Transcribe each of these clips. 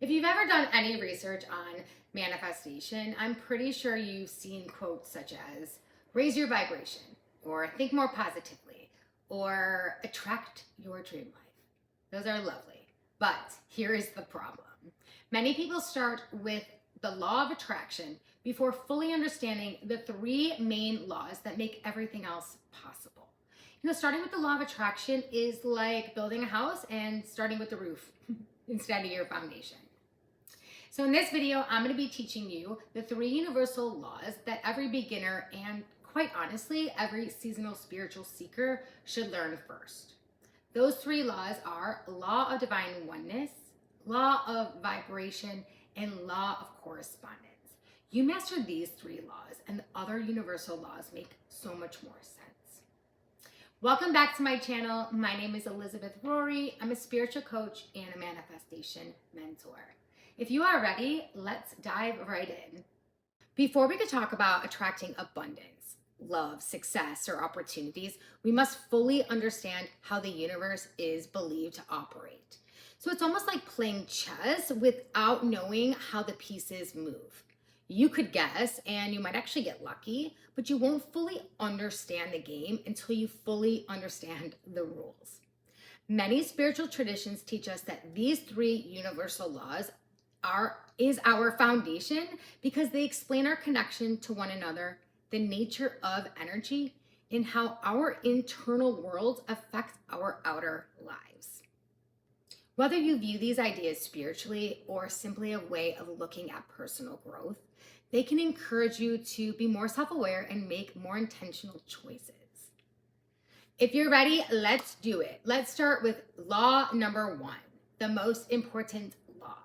If you've ever done any research on manifestation, I'm pretty sure you've seen quotes such as raise your vibration, or think more positively, or attract your dream life. Those are lovely. But here is the problem. Many people start with the law of attraction before fully understanding the three main laws that make everything else possible. Starting with the law of attraction is like building a house and starting with the roof instead of your foundation. So in this video, I'm going to be teaching you the three universal laws that every beginner and quite honestly, every seasonal spiritual seeker should learn first. Those three laws are Law of Divine Oneness, Law of Vibration, and Law of Correspondence. You master these three laws and the other universal laws make so much more sense. Welcome back to my channel. My name is Elizabeth Rory. I'm a spiritual coach and a manifestation mentor. If you are ready, let's dive right in. Before we could talk about attracting abundance, love, success, or opportunities, we must fully understand how the universe is believed to operate. So it's almost like playing chess without knowing how the pieces move. You could guess and you might actually get lucky, but you won't fully understand the game until you fully understand the rules. Many spiritual traditions teach us that these three universal laws is our foundation because they explain our connection to one another, the nature of energy, and how our internal world affects our outer lives. Whether you view these ideas spiritually or simply a way of looking at personal growth, they can encourage you to be more self-aware and make more intentional choices. If you're ready, let's do it. Let's start with law number one, the most important law,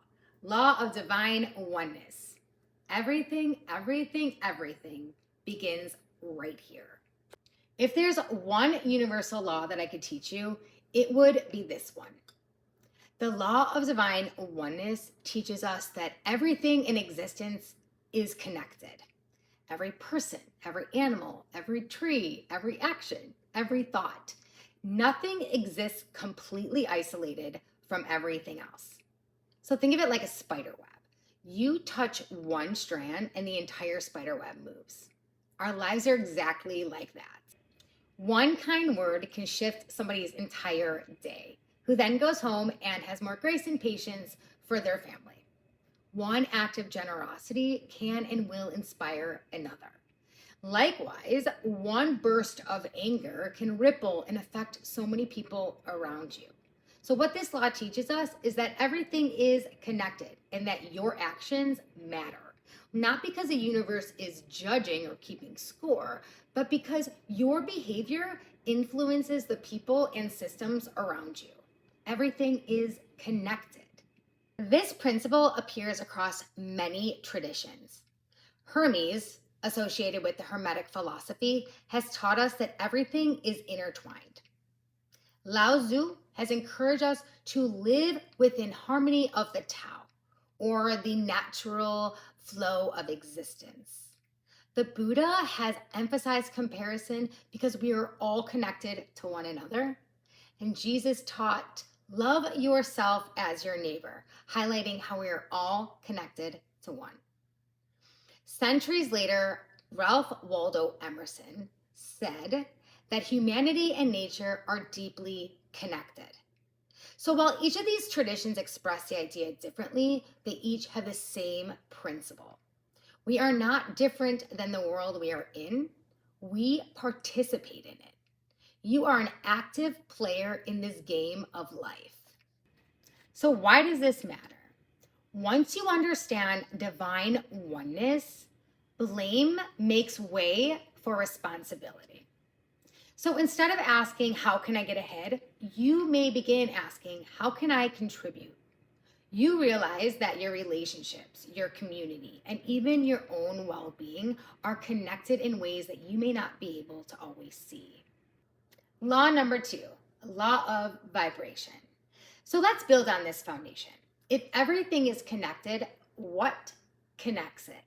Law of Divine Oneness. Everything begins right here. If there's one universal law that I could teach you, it would be this one. The Law of Divine Oneness teaches us that everything in existence is connected. Every person, every animal, every tree, every action, every thought. Nothing exists completely isolated from everything else. So think of it like a spider web. You touch one strand and the entire spider web moves. Our lives are exactly like that. One kind word can shift somebody's entire day, who then goes home and has more grace and patience for their family. One act of generosity can and will inspire another. Likewise, one burst of anger can ripple and affect so many people around you. So what this law teaches us is that everything is connected and that your actions matter. Not because the universe is judging or keeping score, but because your behavior influences the people and systems around you. Everything is connected. This principle appears across many traditions. Hermes, associated with the Hermetic philosophy, has taught us that everything is intertwined. Lao Tzu has encouraged us to live within harmony of the Tao, or the natural flow of existence. The Buddha has emphasized comparison because we are all connected to one another. And Jesus taught, love yourself as your neighbor, highlighting how we are all connected to one. Centuries later, Ralph Waldo Emerson said that humanity and nature are deeply connected. So while each of these traditions express the idea differently, they each have the same principle. We are not different than the world we are in. We participate in it. You are an active player in this game of life. So why does this matter? Once you understand divine oneness, blame makes way for responsibility. So instead of asking, how can I get ahead? You may begin asking, how can I contribute? You realize that your relationships, your community, and even your own well-being are connected in ways that you may not be able to always see. Law number two, Law of Vibration. So let's build on this foundation. If everything is connected, what connects it?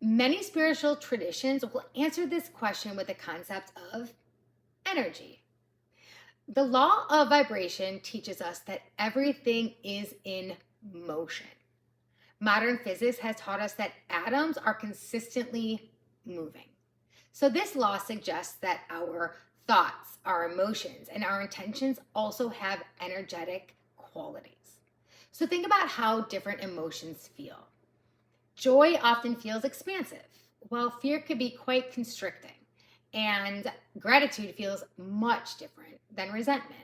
Many spiritual traditions will answer this question with the concept of energy. The law of vibration teaches us that everything is in motion. Modern physics has taught us that atoms are consistently moving. So this law suggests that our thoughts, our emotions, and our intentions also have energetic qualities. So think about how different emotions feel. Joy often feels expansive, while fear could be quite constricting. And gratitude feels much different than resentment.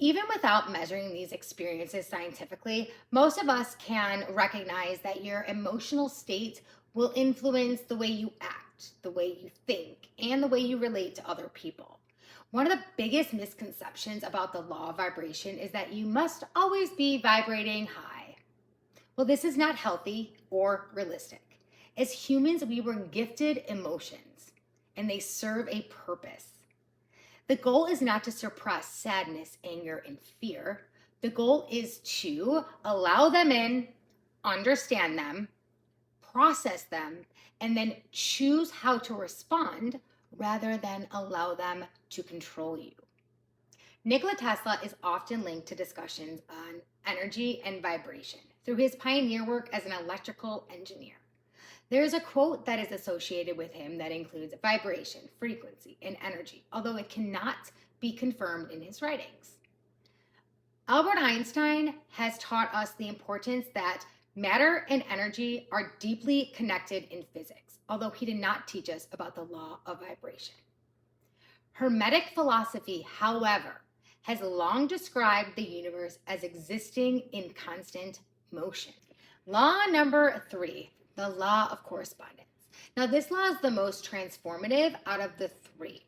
Even without measuring these experiences scientifically, most of us can recognize that your emotional state will influence the way you act, the way you think, and the way you relate to other people. One of the biggest misconceptions about the law of vibration is that you must always be vibrating high. Well, this is not healthy or realistic. As humans, we were gifted emotions, and they serve a purpose. The goal is not to suppress sadness, anger, and fear. The goal is to allow them in, understand them, process them, and then choose how to respond rather than allow them to control you. Nikola Tesla is often linked to discussions on energy and vibration through his pioneer work as an electrical engineer. There is a quote that is associated with him that includes vibration, frequency, and energy, although it cannot be confirmed in his writings. Albert Einstein has taught us the importance that matter and energy are deeply connected in physics, although he did not teach us about the law of vibration. Hermetic philosophy, however, has long described the universe as existing in constant motion. Law number 3. The law of correspondence. Now, this law is the most transformative out of the 3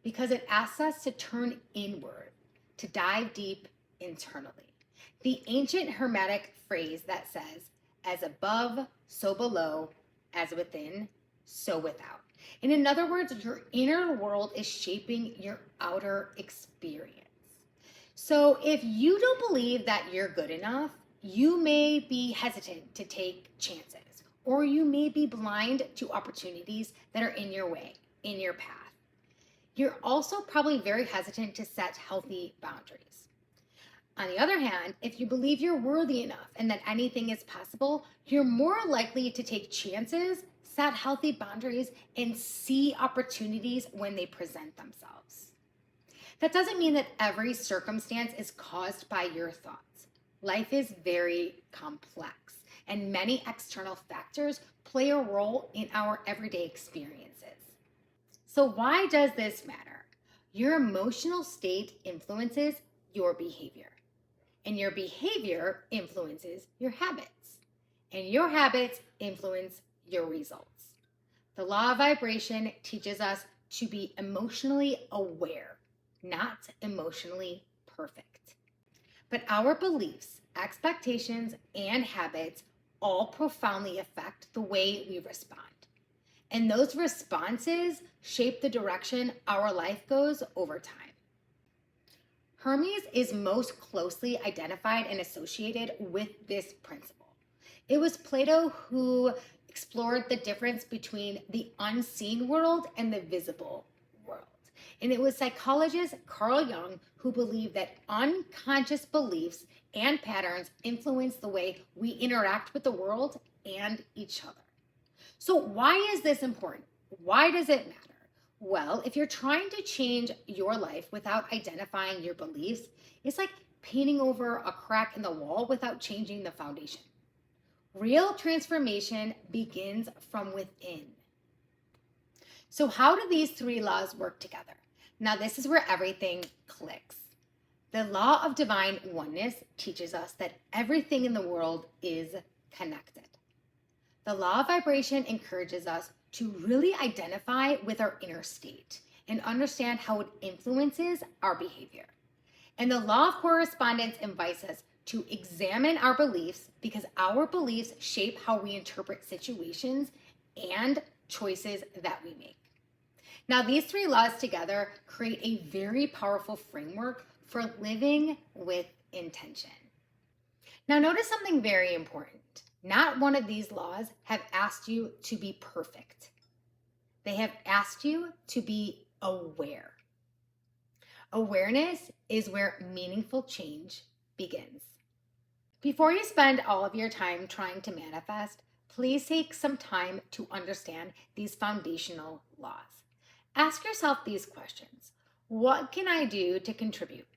because it asks us to turn inward, to dive deep internally. The ancient Hermetic phrase that says, as above, so below, as within, so without. And in other words, your inner world is shaping your outer experience. So if you don't believe that you're good enough, you may be hesitant to take chances. Or you may be blind to opportunities that are in your way, in your path. You're also probably very hesitant to set healthy boundaries. On the other hand, if you believe you're worthy enough and that anything is possible, you're more likely to take chances, set healthy boundaries, and see opportunities when they present themselves. That doesn't mean that every circumstance is caused by your thoughts. Life is very complex, and many external factors play a role in our everyday experiences. So why does this matter? Your emotional state influences your behavior, and your behavior influences your habits, and your habits influence your results. The law of vibration teaches us to be emotionally aware, not emotionally perfect. But our beliefs, expectations, and habits all profoundly affect the way we respond. And those responses shape the direction our life goes over time. Hermes is most closely identified and associated with this principle. It was Plato who explored the difference between the unseen world and the visible world. And it was psychologist Carl Jung who believed that unconscious beliefs and patterns influence the way we interact with the world and each other. So why is this important? Why does it matter? Well, if you're trying to change your life without identifying your beliefs, it's like painting over a crack in the wall without changing the foundation. Real transformation begins from within. So how do these 3 laws work together? Now, this is where everything clicks. The law of divine oneness teaches us that everything in the world is connected. The law of vibration encourages us to really identify with our inner state and understand how it influences our behavior. And the law of correspondence invites us to examine our beliefs because our beliefs shape how we interpret situations and choices that we make. Now, these 3 laws together create a very powerful framework for living with intention. Now, notice something very important. Not one of these laws have asked you to be perfect. They have asked you to be aware. Awareness is where meaningful change begins. Before you spend all of your time trying to manifest, please take some time to understand these foundational laws. Ask yourself these questions. What can I do to contribute?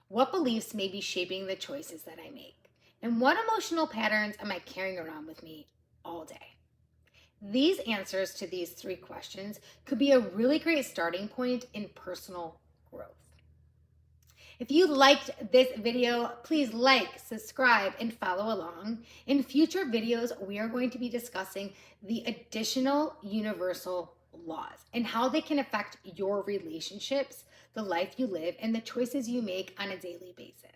What beliefs may be shaping the choices that I make? And what emotional patterns am I carrying around with me all day? These answers to these 3 questions could be a really great starting point in personal growth. If you liked this video, please like, subscribe, and follow along. In future videos, we are going to be discussing the additional universal laws and how they can affect your relationships, the life you live, and the choices you make on a daily basis.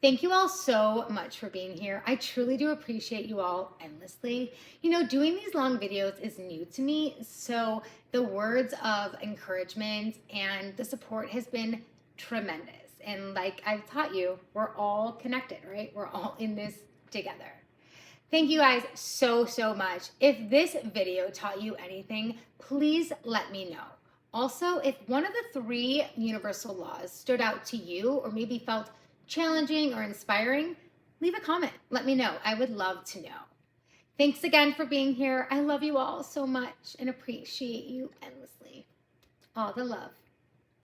Thank you all so much for being here. I truly do appreciate you all endlessly. You know, doing these long videos is new to me, so the words of encouragement and the support has been tremendous. And like I've taught you, we're all connected, right? We're all in this together. Thank you guys so much. If this video taught you anything, please let me know. Also, if one of the 3 universal laws stood out to you or maybe felt challenging or inspiring, leave a comment. Let me know. I would love to know. Thanks again for being here. I love you all so much and appreciate you endlessly. All the love.